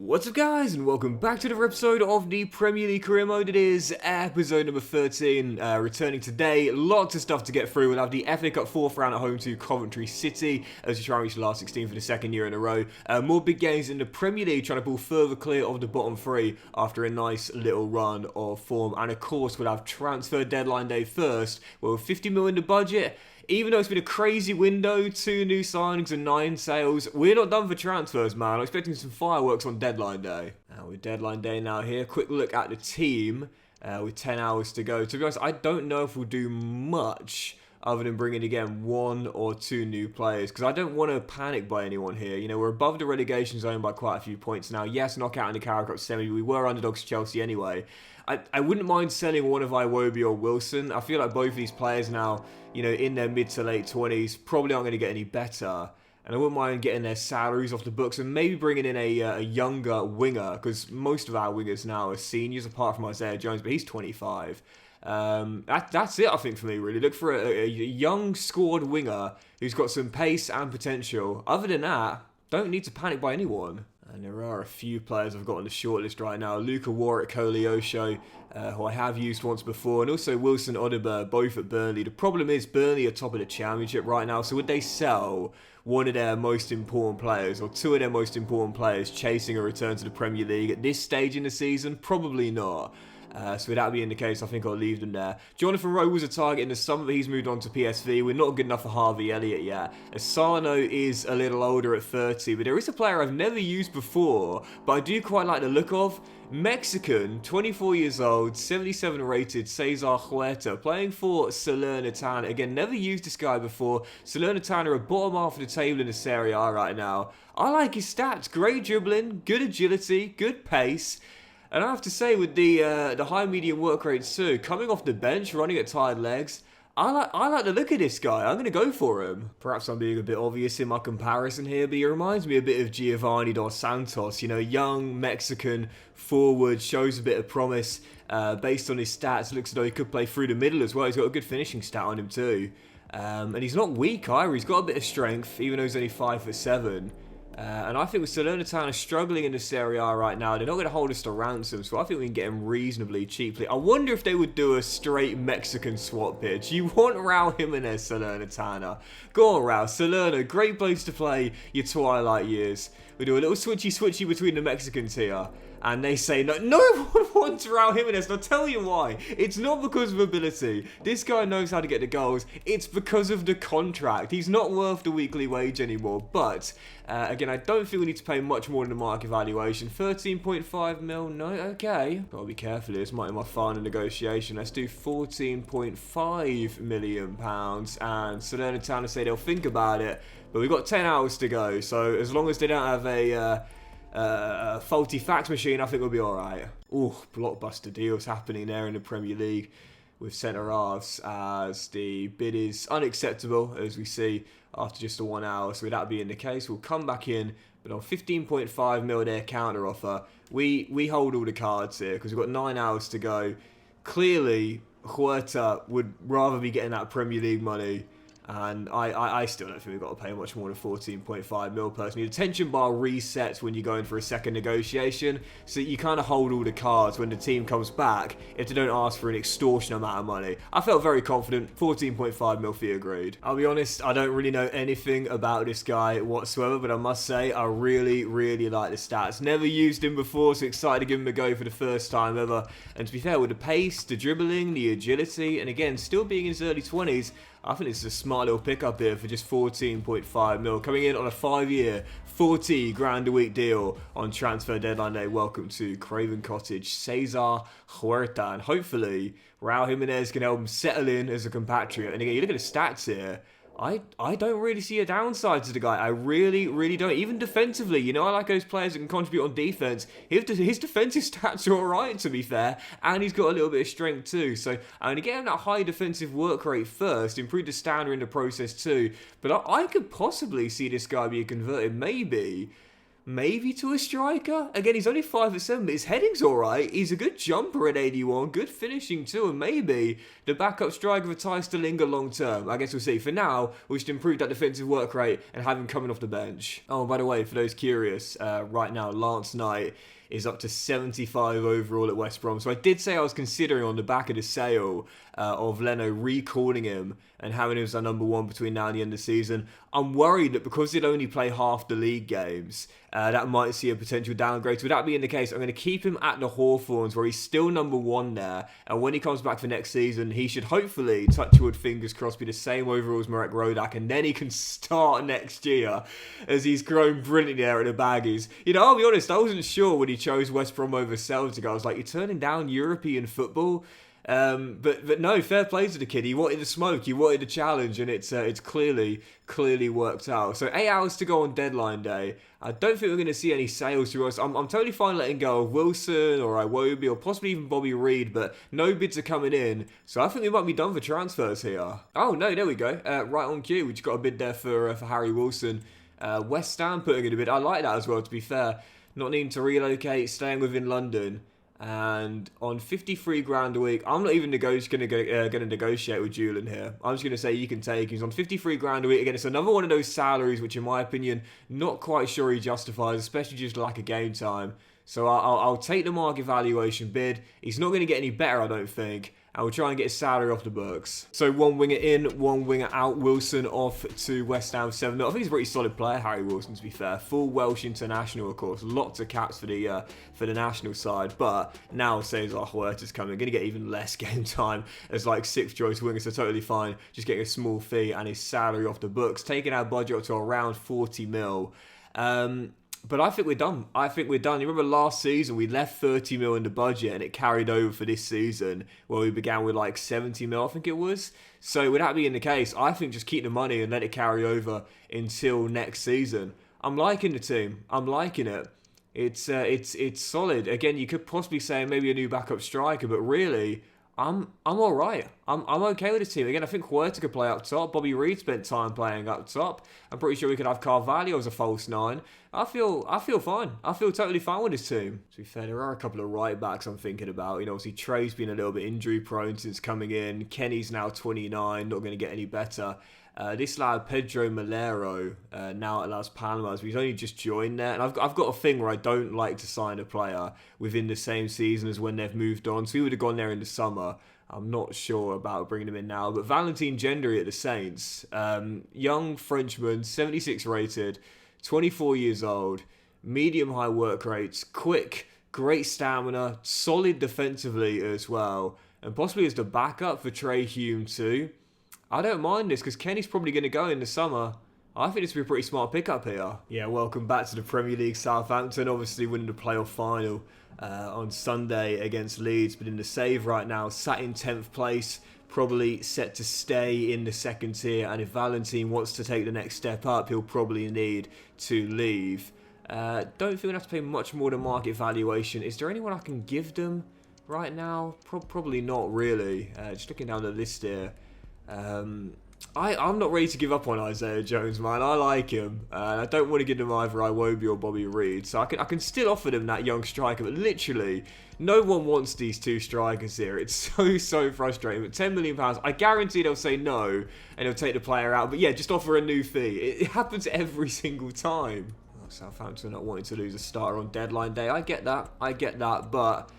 What's up guys, and welcome back to another episode of the Premier League Career Mode. It is episode number 13, returning today. Lots of stuff to get through. We'll have the FA Cup 4th round at home to Coventry City as we try and reach the last 16 for the second year in a row. More big games in the Premier League, trying to pull further clear of the bottom three after a nice little run of form. And of course, we'll have transfer deadline day first, with 50 mil in the budget. Even though it's been a crazy window, 2 new signings and 9 sales, we're not done for transfers, man. I'm expecting some fireworks on deadline day. With deadline day now here, quick look at the team with 10 hours to go. To be honest, I don't know if we'll do much other than bringing again 1 or 2 new players, because I don't want to panic by anyone here. You know, we're above the relegation zone by quite a few points now. Yes, knockout in the Carabao Cup semi, we were underdogs to Chelsea anyway. I wouldn't mind selling one of Iwobi or Wilson. I feel like both of these players now, you know, in their mid to late 20s, probably aren't going to get any better. And I wouldn't mind getting their salaries off the books and maybe bringing in a younger winger, because most of our wingers now are seniors, apart from Isaiah Jones, but he's 25. That's it, I think, for me, really. Look for a young squad winger who's got some pace and potential. Other than that, don't need to panic by anyone. And there are a few players I've got on the shortlist right now. Luka Warwick, Koleosho, who I have used once before, and also Wilson Odobert, both at Burnley. The problem is Burnley are top of the Championship right now, so would they sell one of their most important players, or 2 of their most important players, chasing a return to the Premier League at this stage in the season? Probably not. So with that being the case, I think I'll leave them there. Jonathan Rowe was a target in the summer, but he's moved on to PSV. We're not good enough for Harvey Elliott yet. Asano is a little older at 30, but there is a player I've never used before, but I do quite like the look of. Mexican, 24 years old, 77 rated, Cesar Huerta, playing for Salernitana. Again, never used this guy before. Salernitana are bottom half of the table in the Serie A right now. I like his stats. Great dribbling, good agility, good pace. And I have to say, with the high medium work rates too, coming off the bench, running at tired legs, I like the look of this guy. I'm going to go for him. Perhaps I'm being a bit obvious in my comparison here, but he reminds me a bit of Giovanni Dos Santos. You know, young Mexican forward, shows a bit of promise based on his stats. Looks as though he could play through the middle as well. He's got a good finishing stat on him too. And he's not weak either. He's got a bit of strength, even though he's only 5'7". And I think with Salernitana struggling in the Serie A right now, they're not going to hold us to ransom, so I think we can get him reasonably cheaply. I wonder if they would do a straight Mexican swap pitch. You want Raul Jimenez, Salernitana. Go on, Raul. Salerno, great place to play your twilight years. We do a little switchy between the Mexicans here. And they say, no one wants Raul Jimenez. I'll tell you why. It's not because of ability. This guy knows how to get the goals. It's because of the contract. He's not worth the weekly wage anymore. But, again, I don't think we need to pay much more than the market valuation. 13.5 mil, no, okay. Gotta be careful here. This might be my final negotiation. Let's do £14.5 million. And Salernitana say they'll think about it. But we've got 10 hours to go. So as long as they don't have a faulty fax machine, I think we'll be alright. Ooh, blockbuster deals happening there in the Premier League with centre-halves, as the bid is unacceptable, as we see after just the 1 hour. So with that being the case, we'll come back in, but on 15.5 mil their counter offer, we hold all the cards here, because we've got 9 hours to go. Clearly, Huerta would rather be getting that Premier League money. And I still don't think we've got to pay much more than 14.5 mil personally. The tension bar resets when you go in for a second negotiation, so you kind of hold all the cards when the team comes back if they don't ask for an extortionate amount of money. I felt very confident. 14.5 mil fee agreed. I'll be honest, I don't really know anything about this guy whatsoever, but I must say I really like the stats. Never used him before, so excited to give him a go for the first time ever. And to be fair, with the pace, the dribbling, the agility, and again, still being in his early 20s, I think it's a smart little pickup here for just 14.5 mil. Coming in on a 5-year, 40 grand a week deal on transfer deadline day. Welcome to Craven Cottage, Cesar Huerta. And hopefully, Raul Jimenez can help him settle in as a compatriot. And again, you look at the stats here. I don't really see a downside to the guy. I really don't. Even defensively, you know, I like those players that can contribute on defense. His defensive stats are alright, to be fair. And he's got a little bit of strength too. So, I'm going to get him that high defensive work rate first. Improve the standard in the process too. But I could possibly see this guy being converted maybe maybe to a striker. Again, he's only 5'7", but his heading's alright. He's a good jumper at 81, good finishing too, and maybe the backup striker for Ty Stillinger long term. I guess we'll see. For now, we should improve that defensive work rate and have him coming off the bench. Oh, by the way, for those curious, right now, Lance Knight is up to 75 overall at West Brom. So I did say I was considering on the back of the sale of Leno recalling him and having him as our number one between now and the end of the season. I'm worried that because he'd only play half the league games, that might see a potential downgrade. So with that being the case, I'm going to keep him at the Hawthorns where he's still number one there. And when he comes back for next season, he should hopefully, touch wood, fingers crossed, be the same overall as Marek Rodak. And then he can start next year as he's grown brilliantly there at the Baggies. You know, I'll be honest, I wasn't sure when he chose West Brom over Celtic. I was like, you're turning down European football? But no, fair play to the kid. He wanted the smoke, he wanted the challenge, and it's clearly worked out. So 8 hours to go on deadline day. I don't think we're going to see any sales to us. I'm totally fine letting go of Wilson or Iwobi or possibly even Bobby Reed, but no bids are coming in. So I think we might be done for transfers here. Oh no, there we go. Right on cue. We just got a bid there for Harry Wilson. West Ham putting in a bid. I like that as well, to be fair. Not needing to relocate, staying within London. And on 53 grand a week, I'm not even going to negotiate with Julian here. I'm just going to say you can take him. He's on 53 grand a week. Again, it's another one of those salaries which, in my opinion, not quite sure he justifies, especially just lack of game time. So I'll take the market valuation bid. He's not going to get any better, I don't think. And we'll try and get his salary off the books. So one winger in, one winger out. Wilson off to West Ham 7. I think he's a pretty solid player, Harry Wilson, to be fair. Full Welsh international, of course. Lots of caps for the national side. But now Cesar Huerta's coming. Going to get even less game time as like 6th choice winger. So totally fine. Just getting a small fee and his salary off the books. Taking our budget up to around 40 mil. But I think we're done. You remember last season, we left 30 mil in the budget and it carried over for this season where we began with like 70 mil, I think it was. So with that being the case, I think just keep the money and let it carry over until next season. I'm liking the team. I'm liking it. It's solid. Again, you could possibly say maybe a new backup striker, but really, I'm all right. I'm okay with this team. Again, I think Huerta could play up top. Bobby Reed spent time playing up top. I'm pretty sure we could have Carvalho as a false 9. I feel fine. I feel totally fine with this team. To be fair, there are a couple of right backs I'm thinking about. You know, obviously Trey's been a little bit injury prone since coming in. Kenny's now 29, not going to get any better. This lad, Pedro Malero, now at Las Palmas, he's only just joined there. And I've got a thing where I don't like to sign a player within the same season as when they've moved on. So he would have gone there in the summer. I'm not sure about bringing him in now. But Valentin Gendry at the Saints, young Frenchman, 76 rated, 24 years old, medium-high work rates, quick, great stamina, solid defensively as well. And possibly as the backup for Trey Hume too. I don't mind this because Kenny's probably going to go in the summer. I think this would be a pretty smart pickup here. Yeah, welcome back to the Premier League. Southampton obviously winning the playoff final on Sunday against Leeds, but in the save right now, sat in 10th place, probably set to stay in the second tier. And if Valentin wants to take the next step up, he'll probably need to leave. Don't think we'll have to pay much more than market valuation. Is there anyone I can give them right now? Probably not really. Just looking down the list here. I'm not ready to give up on Isaiah Jones, man. I like him. I don't want to give them either Iwobi or Bobby Reed. So I can still offer them that young striker, but literally, no one wants these two strikers here. It's so frustrating. But £10 million, I guarantee they'll say no, and they'll take the player out. But yeah, just offer a new fee. It happens every single time. Oh, Southampton not wanting to lose a starter on deadline day. I get that, but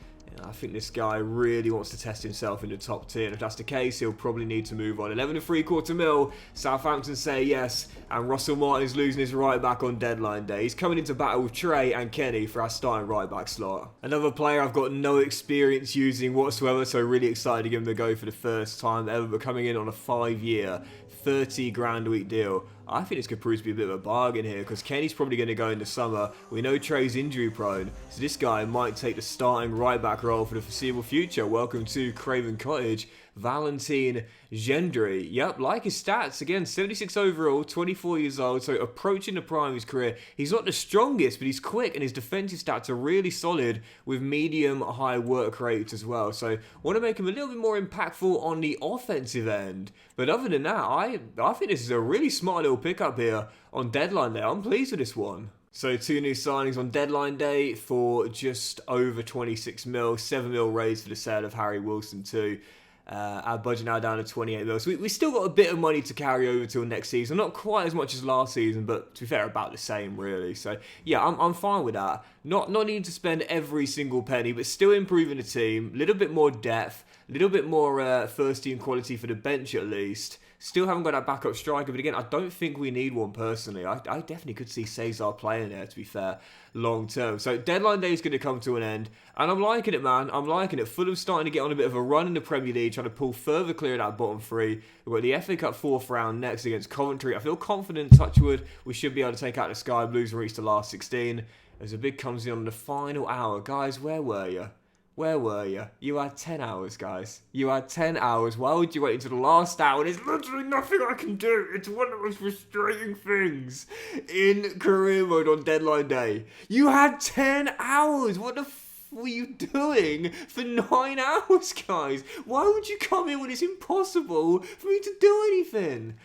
I think this guy really wants to test himself in the top tier. And if that's the case, he'll probably need to move on. 11.75 mil. Southampton say yes. And Russell Martin's losing his right back on deadline day. He's coming into battle with Trey and Kenny for our starting right back slot. Another player I've got no experience using whatsoever. So really excited to give him the go for the first time ever. But coming in on a 5-year, 30 grand a week deal. I think this could prove to be a bit of a bargain here because Kenny's probably going to go in the summer. We know Trey's injury prone, so this guy might take the starting right back role for the foreseeable future. Welcome to Craven Cottage. Valentin Gendry. Yep, like his stats. Again, 76 overall, 24 years old, so approaching the prime of his career. He's not the strongest, but he's quick, and his defensive stats are really solid with medium-high work rates as well. So, want to make him a little bit more impactful on the offensive end. But other than that, I think this is a really smart little pickup here on deadline day. I'm pleased with this one. So 2 new signings on deadline day for just over 26 mil, 7 mil raised for the sale of Harry Wilson too. Our budget now down to 28 mil. So we still got a bit of money to carry over till next season. Not quite as much as last season, but to be fair, about the same really. So yeah, I'm fine with that. Not needing to spend every single penny, but still improving the team. A little bit more depth, a little bit more first team quality for the bench at least. Still haven't got that backup striker, but again, I don't think we need one personally. I definitely could see Cesar playing there, to be fair, long term. So deadline day is going to come to an end, and I'm liking it, man. I'm liking it. Fulham's starting to get on a bit of a run in the Premier League, trying to pull further clear of that bottom three. We've got the FA Cup 4th round next against Coventry. I feel confident, touch wood, we should be able to take out the Sky Blues and reach the last 16. As the bid comes in on the final hour. Guys, where were you? Where were you? You had 10 hours, guys. You had 10 hours. Why would you wait until the last hour? There's literally nothing I can do. It's one of the most frustrating things in career mode on deadline day. You had 10 hours. What the were you doing for 9 hours, guys? Why would you come in when it's impossible for me to do anything?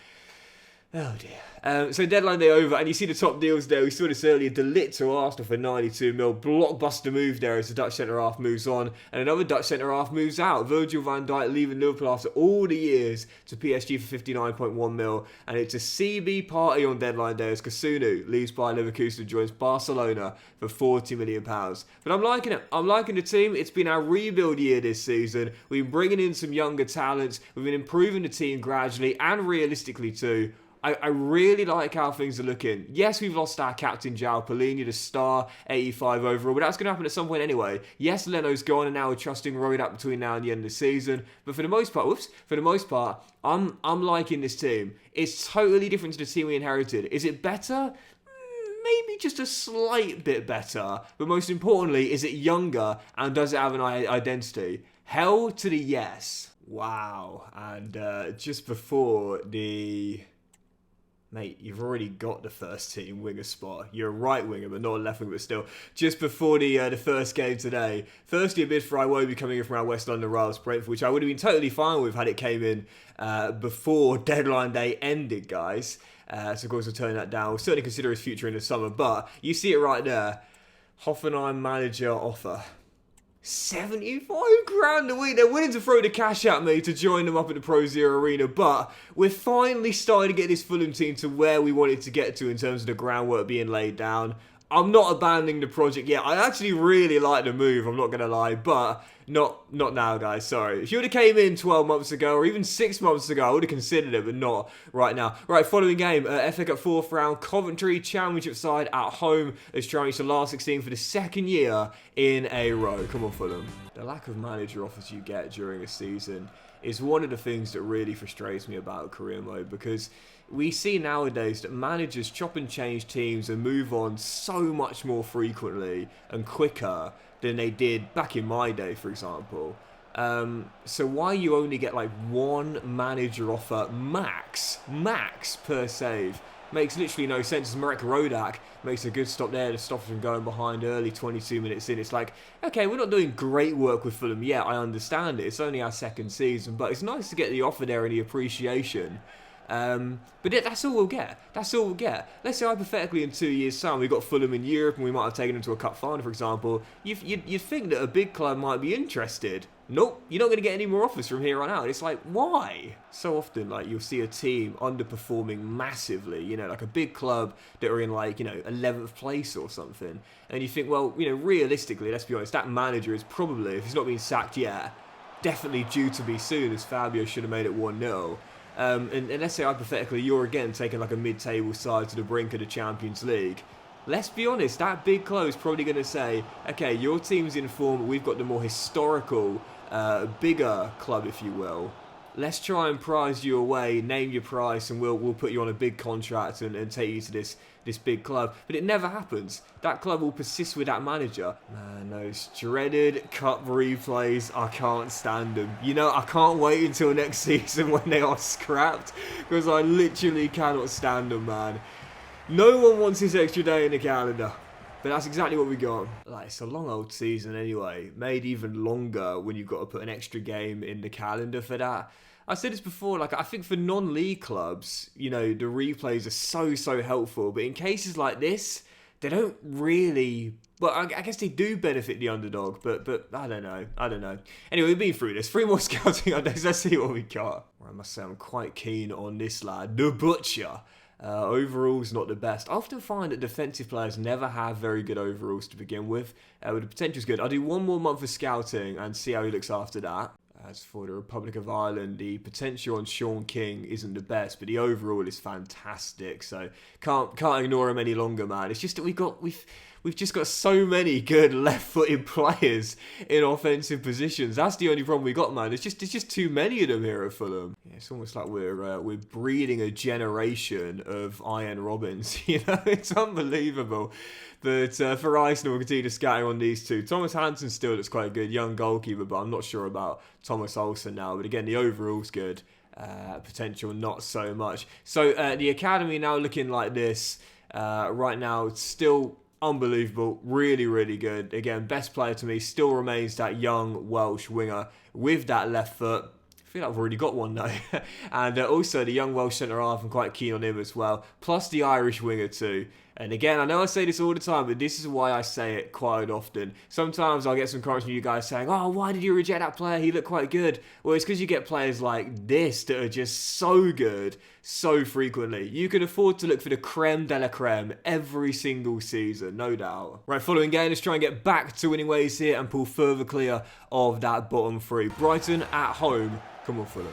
Oh dear. So deadline day over, and you see the top deals there. We saw this earlier. De Ligt to Arsenal for 92 mil. Blockbuster move there as the Dutch centre-half moves on. And another Dutch centre-half moves out. Virgil van Dijk leaving Liverpool after all the years to PSG for 59.1 mil. And it's a CB party on deadline day as Kasunu leaves Bayer Leverkusen and joins Barcelona for £40 million. But I'm liking it. I'm liking the team. It's been our rebuild year this season. We've been bringing in some younger talents. We've been improving the team gradually and realistically too. I really like how things are looking. Yes, we've lost our captain, João Palhinha, the star, 85 overall, but that's going to happen at some point anyway. Yes, Leno's gone, and now we're trusting Rodak between now and the end of the season. But for the most part, I'm liking this team. It's totally different to the team we inherited. Is it better? Maybe just a slight bit better. But most importantly, is it younger, and does it have an identity? Hell to the yes. Wow. And just before the... Mate, you've already got the first team winger spot. You're a right winger, but not a left winger, but still. Just before the first game today, firstly a bid for Iwobi coming in from our West London rivals, Brentford, which I would have been totally fine with had it came in before deadline day ended, guys. So of course we'll turn that down. We'll certainly consider his future in the summer, but you see it right there. Hoffenheim manager offer. 75 grand a week. They're willing to throw the cash at me to join them up at the Pro Zero Arena, but we're finally starting to get this Fulham team to where we wanted to get to in terms of the groundwork being laid down. I'm not abandoning the project yet. I actually really like the move, I'm not going to lie, but not now, guys, sorry. If you would have came in 12 months ago or even 6 months ago, I would have considered it, but not right now. Right, following game, FA Cup 4th round, Coventry Championship side at home as trying to reach the last 16 for the second year in a row. Come on, Fulham. The lack of manager offers you get during a season is one of the things that really frustrates me about career mode, because we see nowadays that managers chop and change teams and move on so much more frequently and quicker than they did back in my day, for example. So why you only get like one manager offer max per save makes literally no sense. As Marek Rodak makes a good stop there to stop us from going behind early 22 minutes in. It's like, okay, we're not doing great work with Fulham yet, I understand it. It's only our second season, but it's nice to get the offer there and the appreciation. But that's all we'll get. That's all we'll get. Let's say hypothetically in 2 years' time we've got Fulham in Europe and we might have taken them to a cup final, for example. You'd think that a big club might be interested. Nope, you're not going to get any more offers from here on out. It's like, why? So often, like, you'll see a team underperforming massively, you know, like a big club that are in, like, you know, 11th place or something. And you think, well, you know, realistically, let's be honest, that manager is probably, if he's not been sacked yet, definitely due to be soon, as Fabio should have made it 1-0. And let's say hypothetically you're again taking like a mid-table side to the brink of the Champions League. Let's be honest, that big club is probably going to say, okay, your team's in form, but we've got the more historical, bigger club, if you will. Let's try and prize you away, name your price, and we'll put you on a big contract and take you to this big club. But it never happens. That club will persist with that manager. Man, those dreaded cup replays, I can't stand them. You know, I can't wait until next season when they are scrapped, because I literally cannot stand them, man. No one wants this extra day in the calendar. But that's exactly what we got. Like, it's a long old season anyway. Made even longer when you've got to put an extra game in the calendar for that. I said this before, like, I think for non-league clubs, you know, the replays are so helpful. But in cases like this, they don't really... Well, I guess they do benefit the underdog, but I don't know. Anyway, we've been through this. 3 more scouting updates. Let's see what we got. Well, I must say I'm quite keen on this lad, the Butcher. Overall's not the best. I often find that defensive players never have very good overalls to begin with. But the potential's good. I'll do 1 more month of scouting and see how he looks after that. As for the Republic of Ireland, the potential on Sean King isn't the best, but the overall is fantastic. So can't ignore him any longer, man. It's just that we've just got so many good left-footed players in offensive positions. That's the only problem we got, man. There's just too many of them here at Fulham. Yeah, it's almost like we're breeding a generation of Iron Robins. You know, it's unbelievable. But for Arsenal, we'll continue to scatter on these two. Thomas Hansen still looks quite good, young goalkeeper, but I'm not sure about Thomas Olsen now. But again, the overall's good. Potential not so much. So the academy now looking like this. Right now, it's still unbelievable, really, really good. Again, best player to me still remains that young Welsh winger with that left foot. I feel like I've already got one though. And also the young Welsh centre-half, I'm quite keen on him as well. Plus the Irish winger too. And again, I know I say this all the time, but this is why I say it quite often. Sometimes I'll get some comments from you guys saying, oh, why did you reject that player? He looked quite good. Well, it's because you get players like this that are just so good so frequently. You can afford to look for the creme de la creme every single season, no doubt. Right, following game, let's try and get back to winning ways here and pull further clear of that bottom 3. Brighton at home. Come on, Fulham.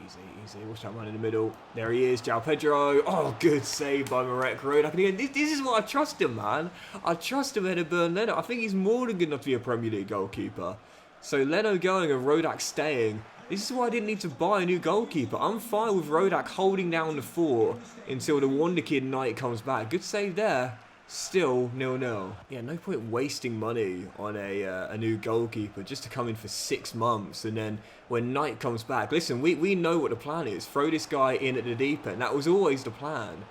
Easy. Watch that man in the middle. There he is, João Pedro. Oh, good save by Marek Rodak. And again, this is what I trust him, man. I trust him ahead of Bern Leno. I think he's more than good enough to be a Premier League goalkeeper. So Leno going and Rodak staying. This is why I didn't need to buy a new goalkeeper. I'm fine with Rodak holding down the fort until the wonder kid Knight comes back. Good save there. Still 0-0. Yeah, no point wasting money on a new goalkeeper just to come in for 6 months and then when Knight comes back. Listen, we know what the plan is. Throw this guy in at the deep end. That was always the plan.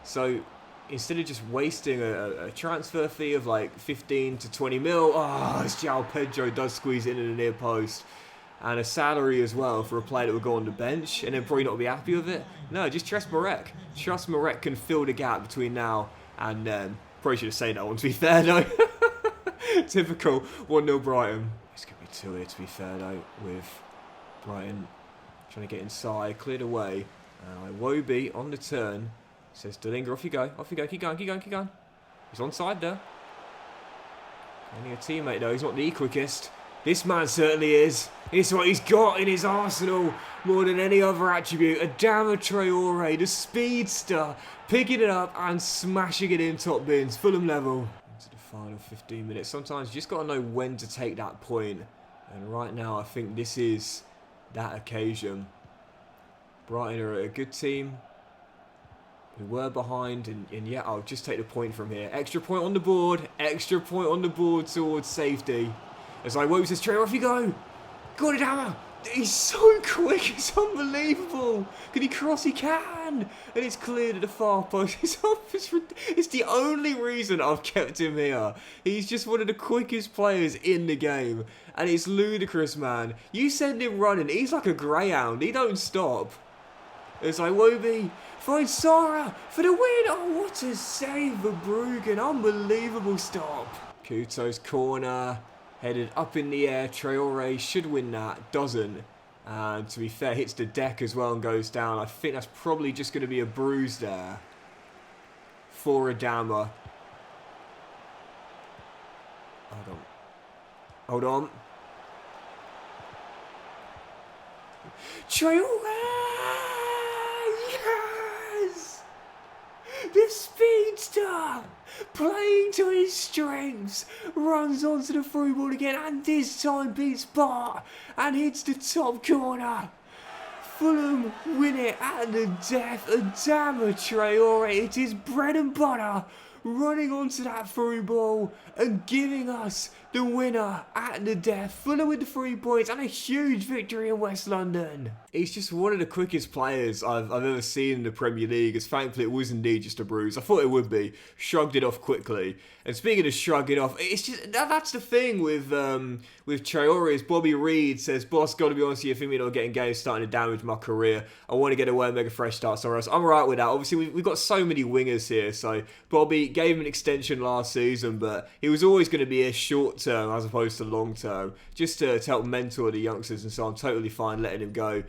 So instead of just wasting a transfer fee of like 15 to 20 mil, this João Pedro does squeeze it in the near post. And a salary as well for a player that would go on the bench and then probably not be happy with it. No, just trust Marek. Trust Marek can fill the gap between now and probably should have said that one to be fair though. Typical 1-0 Brighton. This could be 2 here to be fair though, with Brighton trying to get inside, cleared away. Iwobi on the turn. Says Delinger, off you go, keep going. He's onside there. Only a teammate though, he's not the quickest. This man certainly is. It's what he's got in his arsenal more than any other attribute. Adama Traore, the speedster, picking it up and smashing it in top bins. Fulham level. Into the final 15 minutes. Sometimes you just got to know when to take that point. And right now I think this is that occasion. Brighton are a good team. We were behind and yeah, I'll just take the point from here. Extra point on the board. Extra point on the board towards safety. As I whoop says, Traore, off you go. Got it, Hammer. He's so quick. It's unbelievable. Can he cross? He can. And it's cleared at the far post. It's the only reason I've kept him here. He's just one of the quickest players in the game. And it's ludicrous, man. You send him running. He's like a greyhound. He don't stop. As Iwobi finds Sara for the win. Oh, what a save for Bruggen. Unbelievable stop. Kuto's corner. Headed up in the air, Traore should win that, doesn't. And to be fair, hits the deck as well and goes down. I think that's probably just going to be a bruise there for Adama. Hold on. Traore! Yes! The speedster! Playing to his strengths, runs onto the through ball again and this time beats Bart and hits the top corner. Fulham win it at the death. Adama Traore, it is bread and butter, running onto that through ball and giving us the winner at the death. Fulham with the 3 points and a huge victory in West London. He's just one of the quickest players I've ever seen in the Premier League, as thankfully it was indeed just a bruise. I thought it would be. Shrugged it off quickly. And speaking of shrugging off, it's just that's the thing with Traore, is Bobby Reed says, boss, got to be honest with you, I think we're not getting games starting to damage my career. I want to get away and make a fresh start somewhere else. I'm alright with that. Obviously, we've got so many wingers here, so Bobby gave him an extension last season, but he was always going to be a short term as opposed to long term, just to help mentor the youngsters, and so I'm totally fine letting him go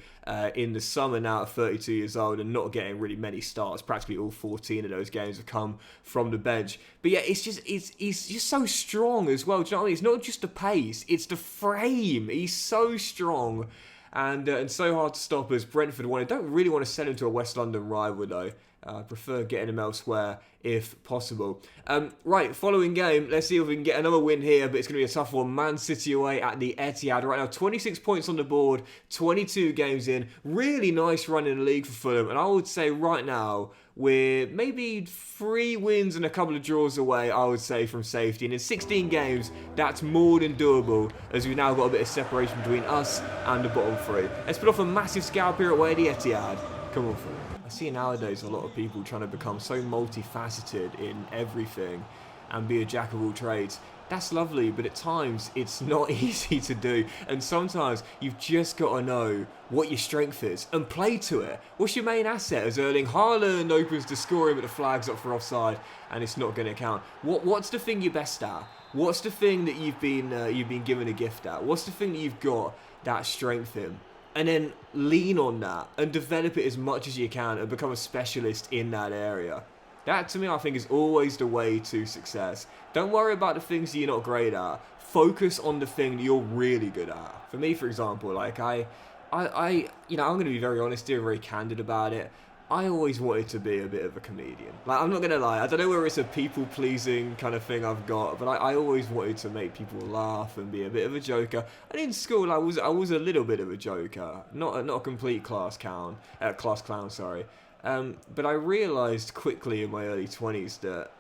in the summer now at 32 years old and not getting really many starts. Practically all 14 of those games have come from the bench. But yeah, he's just so strong as well. Do you know what I mean? It's not just the pace, it's the frame. He's so strong and so hard to stop as Brentford won. I don't really want to send him to a West London rival though. I prefer getting him elsewhere if possible. Right, following game, let's see if we can get another win here, but it's going to be a tough one. Man City away at the Etihad. Right now, 26 points on the board, 22 games in. Really nice run in the league for Fulham, and I would say right now, we're maybe 3 wins and a couple of draws away, I would say, from safety. And in 16 games, that's more than doable, as we've now got a bit of separation between us and the bottom 3. Let's put off a massive scalp here away at the Etihad. Come on, Fulham. I see nowadays a lot of people trying to become so multifaceted in everything and be a jack of all trades. That's lovely, but at times it's not easy to do. And sometimes you've just got to know what your strength is and play to it. What's your main asset? As Erling Haaland opens to score him, but the flag's up for offside and it's not going to count. What's the thing you're best at? What's the thing that you've been given a gift at? What's the thing that you've got that strength in? And then lean on that and develop it as much as you can and become a specialist in that area. That, to me, I think is always the way to success. Don't worry about the things that you're not great at. Focus on the thing that you're really good at. For me, for example, like I'm going to be very honest here, very candid about it. I always wanted to be a bit of a comedian. Like, I'm not going to lie. I don't know whether it's a people-pleasing kind of thing I've got, but I always wanted to make people laugh and be a bit of a joker. And in school, I was a little bit of a joker. Not a complete class clown, sorry. But I realised quickly in my early 20s that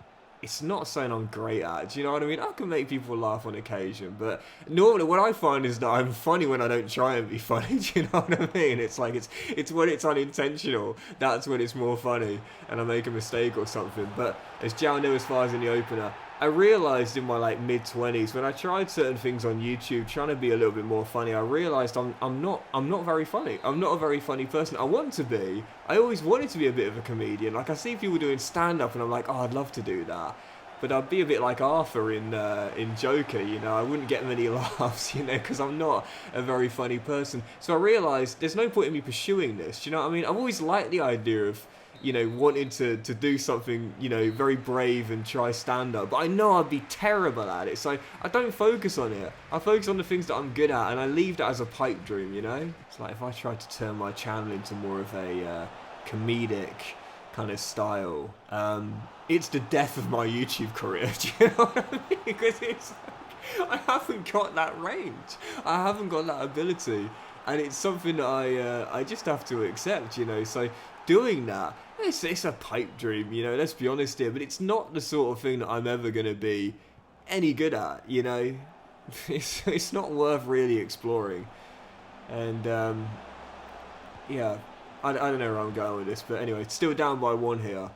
it's not something I'm great at. Do you know what I mean? I can make people laugh on occasion, but normally what I find is that I'm funny when I don't try and be funny. Do you know what I mean? It's like it's when it's unintentional. That's when it's more funny, and I make a mistake or something. But as Jao knew as far as in the opener, I realised in my mid-20s when I tried certain things on YouTube, trying to be a little bit more funny, I realised I'm not very funny. I'm not a very funny person. I want to be. I always wanted to be a bit of a comedian. Like, I see people doing stand-up and I'm like, oh, I'd love to do that. But I'd be a bit like Arthur in Joker, you know. I wouldn't get many laughs, you know, because I'm not a very funny person. So I realised there's no point in me pursuing this. Do you know what I mean? I've always liked the idea of, you know, wanting to do something, you know, very brave and try stand-up. But I know I'd be terrible at it, so I don't focus on it. I focus on the things that I'm good at, and I leave that as a pipe dream, you know? It's like if I tried to turn my channel into more of a comedic kind of style, it's the death of my YouTube career, do you know what I mean? Because it's like, I haven't got that range. I haven't got that ability. And it's something that I just have to accept, you know, so doing that, it's a pipe dream, you know, let's be honest here, but it's not the sort of thing that I'm ever going to be any good at, you know. It's not worth really exploring. And, yeah, I don't know where I'm going with this, but anyway, it's still down by 1 here.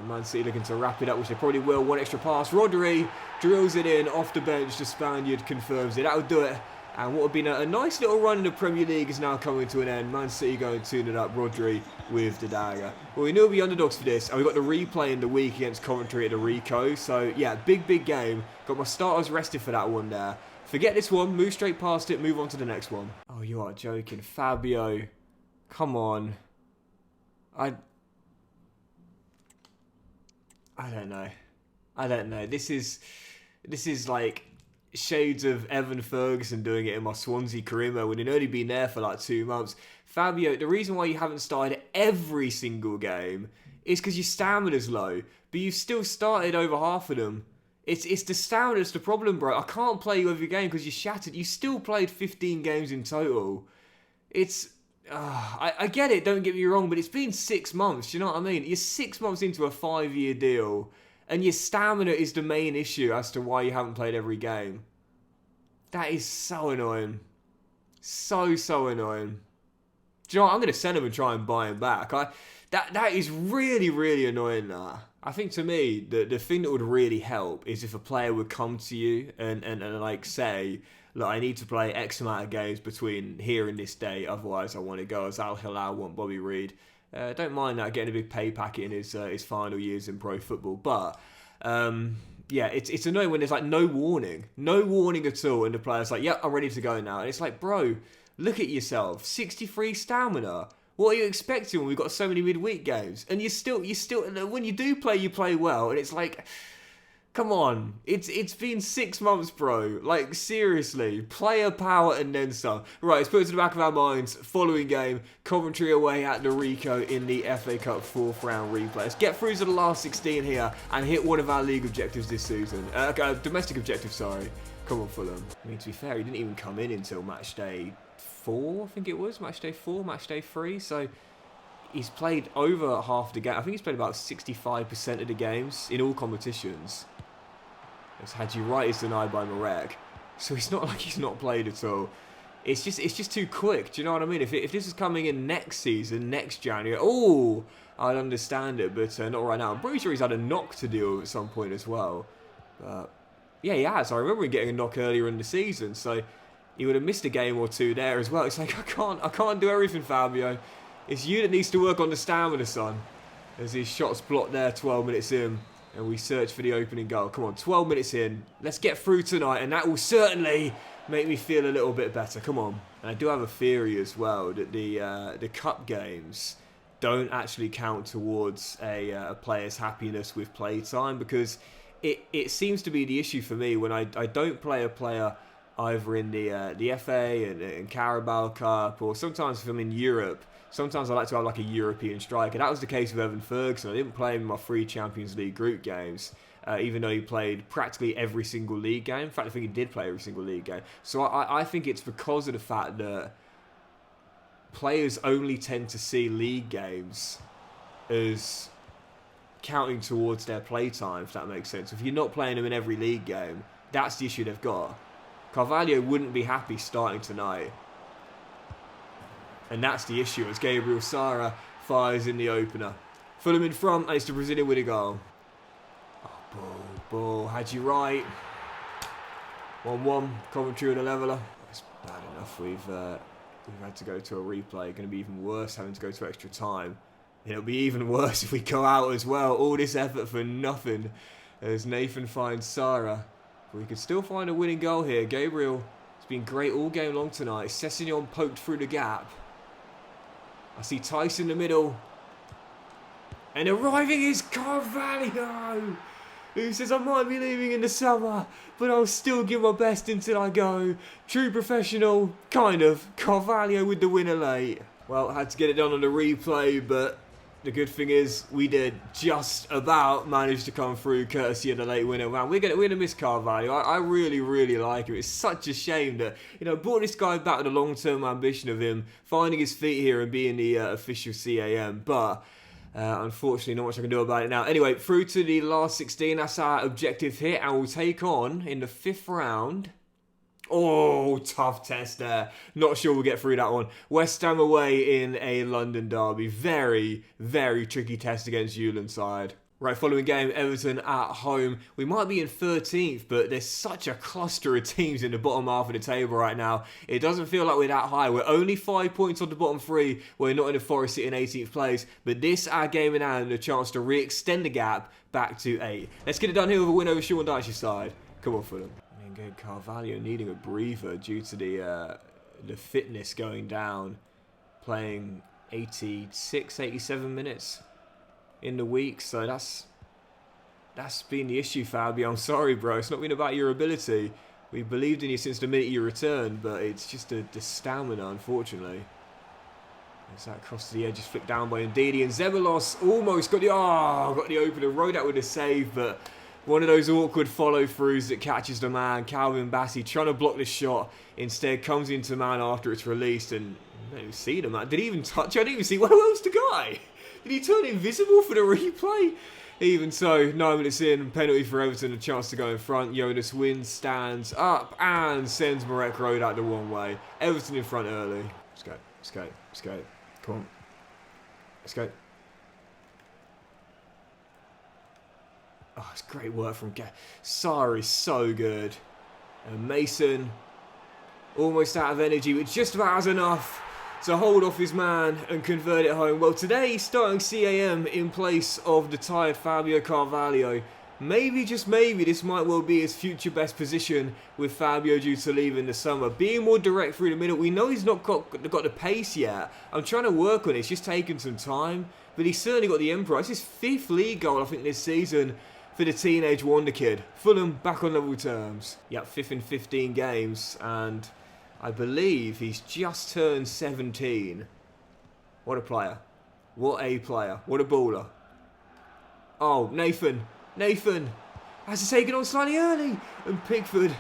Man City looking to wrap it up, which they probably will. 1 extra pass. Rodri drills it in off the bench. The Spaniard confirms it. That'll do it. And what would been a nice little run in the Premier League is now coming to an end. Man City going 2-0 up. Rodri with the dagger. Well, we knew we'd be underdogs for this. And we got the replay in the week against Coventry at the Rico. So, yeah, big game. Got my starters rested for that one there. Forget this one. Move straight past it. Move on to the next one. Oh, you are joking. Fabio. Come on. I don't know. This is like shades of Evan Ferguson doing it in my Swansea career when he'd only been there for like 2 months. Fabio, the reason why you haven't started every single game is because your stamina's low, but you've still started over half of them. It's the stamina that's the problem, bro. I can't play you every game because you're shattered. You still played 15 games in total. I get it, don't get me wrong, but it's been 6 months, do you know what I mean? You're 6 months into a 5-year deal, and your stamina is the main issue as to why you haven't played every game. That is so annoying. So annoying. Do you know what? I'm going to send him and try and buy him back. That is really annoying. I think to me, the thing that would really help is if a player would come to you and like say, look, I need to play X amount of games between here and this day, otherwise I want to go. As Al Hilal want Bobby Reed. Don't mind that, getting a big pay packet in his final years in pro football, but yeah, it's annoying when there's like no warning at all, and the player's like, yep, I'm ready to go now, and it's like, bro, look at yourself, 63 stamina. What are you expecting when we've got so many midweek games? And you still, when you do play, you play well, and it's like, come on, it's been 6 months, bro. Like, seriously, player power and then some. Right, let's put it to the back of our minds. Following game, Coventry away at Norrico in the FA Cup 4th round replay. Let's get through to the last 16 here and hit one of our league objectives this season. Domestic objective, sorry. Come on, Fulham. I mean, to be fair, he didn't even come in until match day 4, I think it was. Match day 4, match day 3, so he's played over half the game. I think he's played about 65% of the games in all competitions. As Hadji Wright is denied by Marek, so it's not like he's not played at all. It's just too quick. Do you know what I mean? If this is coming in next season, next January, oh, I'd understand it, but not right now. I'm pretty sure he's had a knock to deal with at some point as well. But yeah, he has. I remember him getting a knock earlier in the season, so he would have missed a game or two there as well. It's like I can't do everything, Fabio. It's you that needs to work on the stamina, son. As his shots blocked there, 12 minutes in. And we search for the opening goal. Come on, 12 minutes in. Let's get through tonight, and that will certainly make me feel a little bit better. Come on. And I do have a theory as well that the cup games don't actually count towards a player's happiness with play time, because it seems to be the issue for me when I don't play a player either in the FA and Carabao Cup, or sometimes if I'm in Europe. Sometimes I like to have like a European striker. That was the case with Evan Ferguson. I didn't play him in my 3 Champions League group games, even though he played practically every single league game. In fact, I think he did play every single league game. So I think it's because of the fact that players only tend to see league games as counting towards their play time, if that makes sense. If you're not playing them in every league game, that's the issue they've got. Carvalho wouldn't be happy starting tonight. And that's the issue as Gabriel Sara fires in the opener. Fulham in front, and it's the Brazilian with a goal. Oh, ball, Hadji Wright. 1-1, Coventry with a leveller. It's bad enough we've had to go to a replay. Going to be even worse having to go to extra time. And it'll be even worse if we go out as well. All this effort for nothing as Nathan finds Sara. We could still find a winning goal here. Gabriel has been great all game long tonight. Sessegnon poked through the gap. I see Tice in the middle. And arriving is Carvalho, who says, I might be leaving in the summer, but I'll still give my best until I go. True professional, kind of. Carvalho with the winner late. Well, I had to get it done on the replay, but the good thing is we did just about manage to come through courtesy of the late winner. Man, we're gonna miss Carvalho. I really like him. It's such a shame that, you know, brought this guy back with the long-term ambition of him finding his feet here and being the official CAM, but unfortunately not much I can do about it now. Anyway, through to the last 16. That's our objective here, and we'll take on in the 5th round. Oh, tough test there. Not sure we'll get through that one. West Ham away in a London derby. Very tricky test against Newland side. Right, following game, Everton at home. We might be in 13th, but there's such a cluster of teams in the bottom half of the table right now. It doesn't feel like we're that high. We're only 5 points on the bottom 3. We're not in the Forest sitting 18th place. But this, our game in hand, a chance to re-extend the gap back to 8. Let's get it done here with a win over Sean Dyche's side. Come on, Fulham. Good. Carvalho needing a breather due to the fitness going down, playing 86, 87 minutes in the week. So that's been the issue, Fabio. I'm sorry, bro. It's not been about your ability. We believed in you since the minute you returned, but it's just the stamina, unfortunately. As that cross to the edge is flicked down by Ndidi, and Zeballos almost got the opener. Rode out with a save, but one of those awkward follow-throughs that catches the man. Calvin Bassey trying to block the shot. Instead comes into man after it's released. And I don't even see the man. Did he even touch? I didn't even see. Where was the guy? Did he turn invisible for the replay? Even so, 9 minutes in, penalty for Everton, a chance to go in front. Jonas wins, stands up, and sends Marek Rodak the wrong way. Everton in front early. Let's go, let's go, let's go. Come on. Let's go. Oh, it's great work from Sarr is so good. And Mason, almost out of energy, but just about has enough to hold off his man and convert it home. Well, today he's starting CAM in place of the tired Fabio Carvalho. Maybe, just maybe, this might well be his future best position with Fabio due to leave in the summer. Being more direct through the middle. We know he's not got the pace yet. I'm trying to work on it. It's just taking some time. But he's certainly got the Emperor. It's his 5th league goal, I think, this season for the teenage wonder kid. Fulham back on level terms. Yep, 5th in 15 games. And I believe he's just turned 17. What a player. What a player. What a baller. Oh, Nathan has to take it on slightly early. And Pickford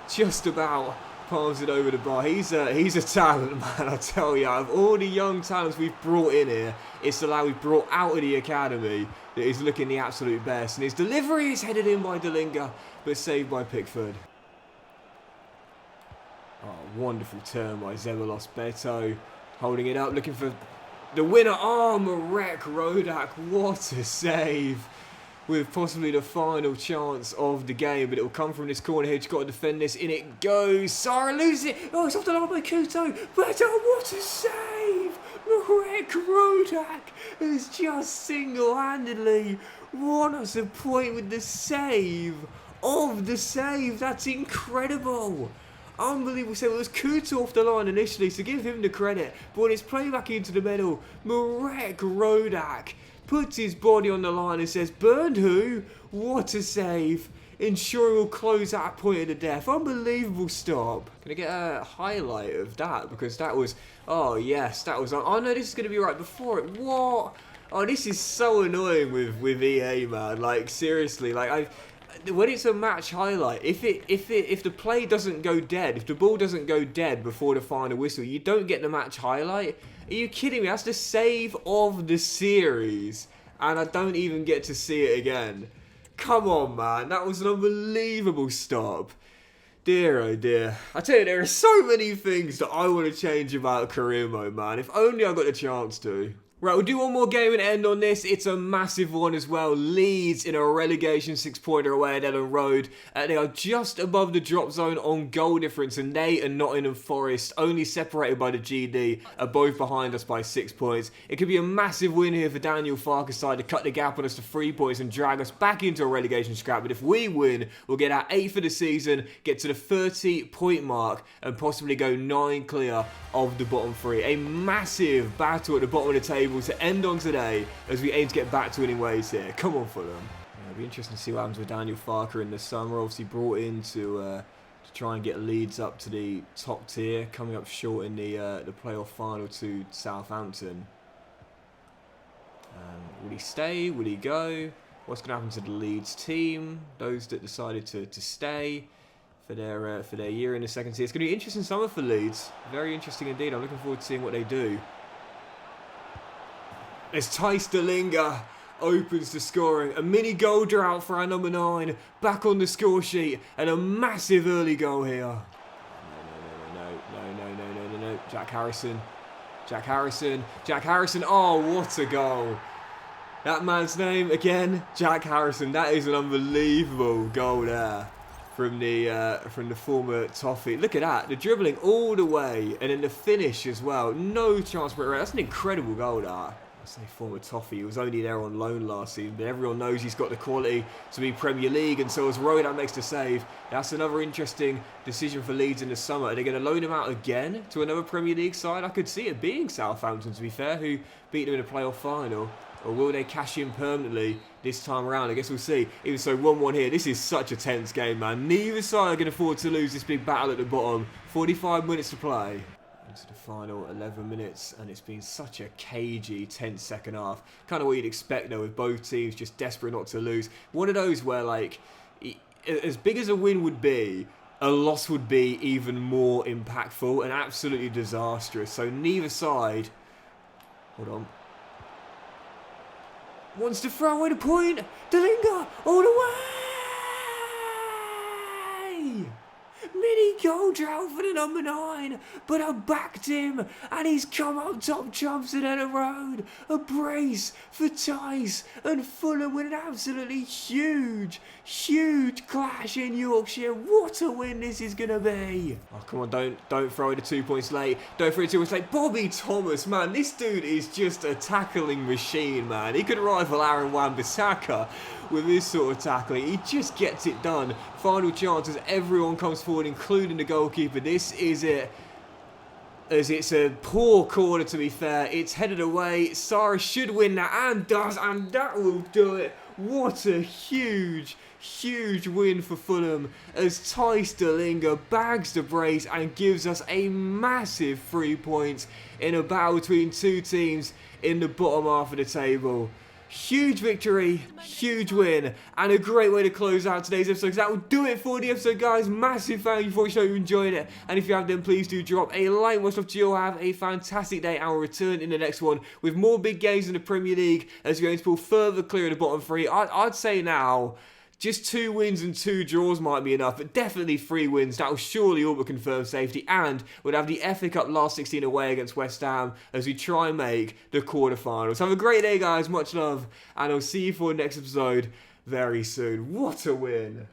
just about palms it over the bar. He's a talent, man, I tell you. Out of all the young talents we've brought in here, it's the lad we've brought out of the academy that is looking the absolute best. And his delivery is headed in by Dalinga, but saved by Pickford. Oh, wonderful turn by Zeballos Beto. Holding it up, looking for the winner. Oh, Marek Rodak, what a save. With possibly the final chance of the game, but it will come from this corner here. He's got to defend this. In it goes. Sarr loses it. Oh, it's off the line by Couto. Beto, what a save. Marek Rodak has just single-handedly won us a point with the save of the save. That's incredible. Unbelievable save. It was Couto off the line initially, so give him the credit. But when it's played back into the middle, Marek Rodak puts his body on the line and says, "Burned who? What a save." Ensuring we'll close out point of the death. Unbelievable stop. Can I get a highlight of that? Because that was, oh yes, that was, oh no, this is going to be right before it. What? Oh, this is so annoying with EA, man. Like, seriously, like, when it's a match highlight, if the play doesn't go dead, if the ball doesn't go dead before the final whistle, you don't get the match highlight. Are you kidding me? That's the save of the series, and I don't even get to see it again. Come on, man. That was an unbelievable stop. Dear, oh dear. I tell you, there are so many things that I want to change about career mode, man. If only I got the chance to. Right, we'll do one more game and end on this. It's a massive one as well. Leeds in a relegation 6-pointer away at Ellen Road. They are just above the drop zone on goal difference, and they and Nottingham Forest, only separated by the GD, are both behind us by 6 points. It could be a massive win here for Daniel Farke's side to cut the gap on us to 3 points and drag us back into a relegation scrap. But if we win, we'll get our 8th for the season, get to the 30-point mark, and possibly go 9 clear of the bottom 3. A massive battle at the bottom of the table to end on today as we aim to get back to winning ways here. Come on, Fulham. Yeah, it'll be interesting to see what happens with Daniel Farke in the summer. Obviously brought in to try and get Leeds up to the top tier, coming up short in the playoff final to Southampton. Will he stay? Will he go? What's going to happen to the Leeds team? Those that decided to stay for their year in the second tier. It's going to be an interesting summer for Leeds. Very interesting indeed. I'm looking forward to seeing what they do. As Thijs Dalinga opens the scoring. A mini goal drought for our number 9. Back on the score sheet. And a massive early goal here. No. Jack Harrison. Oh, what a goal. That man's name, again, Jack Harrison. That is an unbelievable goal there from the former Toffee. Look at that. The dribbling all the way. And then the finish as well. No chance for it. That's an incredible goal, that. I say former Toffee, he was only there on loan last season, but everyone knows he's got the quality to be Premier League, and so as Rodan makes the save, that's another interesting decision for Leeds in the summer. Are they going to loan him out again to another Premier League side? I could see it being Southampton, to be fair, who beat them in the playoff final. Or will they cash in permanently this time around? I guess we'll see. Even so, 1-1 here. This is such a tense game, man. Neither side can afford to lose this big battle at the bottom. 45 minutes to play. Into the final 11 minutes, and it's been such a cagey, tense second half. Kind of what you'd expect, though, with both teams just desperate not to lose. One of those where, like, as big as a win would be, a loss would be even more impactful and absolutely disastrous. So neither side... Hold on. Wants to throw away the point. Dalinga all the way. Mini goal drought for the number 9, but I backed him and he's come up top trumps at Ellen Road. A brace for Tice and Fulham with an absolutely huge clash in Yorkshire. What a win this is going to be. Oh, come on, don't throw it 2 points late. Don't throw it 2 points late. Bobby Thomas, man, this dude is just a tackling machine, man. He could rival Aaron Wan-Bissaka with this sort of tackling. He just gets it done. Final chances, everyone comes forward, including the goalkeeper. This is it. As it's a poor corner, to be fair. It's headed away. Sarr should win that and does, and that will do it. What a huge win for Fulham as Tice Dalinga bags the brace and gives us a massive 3 points in a battle between two teams in the bottom half of the table. Huge victory, huge win, and a great way to close out today's episode, because that will do it for the episode, guys. Massive thank you for watching. I hope you enjoyed it, and if you have, then please do drop a like. Much love to you all. Have a fantastic day, and we'll return in the next one with more big games in the Premier League as we're going to pull further clear of the bottom three. I'd say now, just 2 wins and 2 draws might be enough, but definitely 3 wins. That will surely all but confirm safety, and we'll have the FA Cup last 16 away against West Ham as we try and make the quarterfinals. Have a great day, guys. Much love, and I'll see you for the next episode very soon. What a win.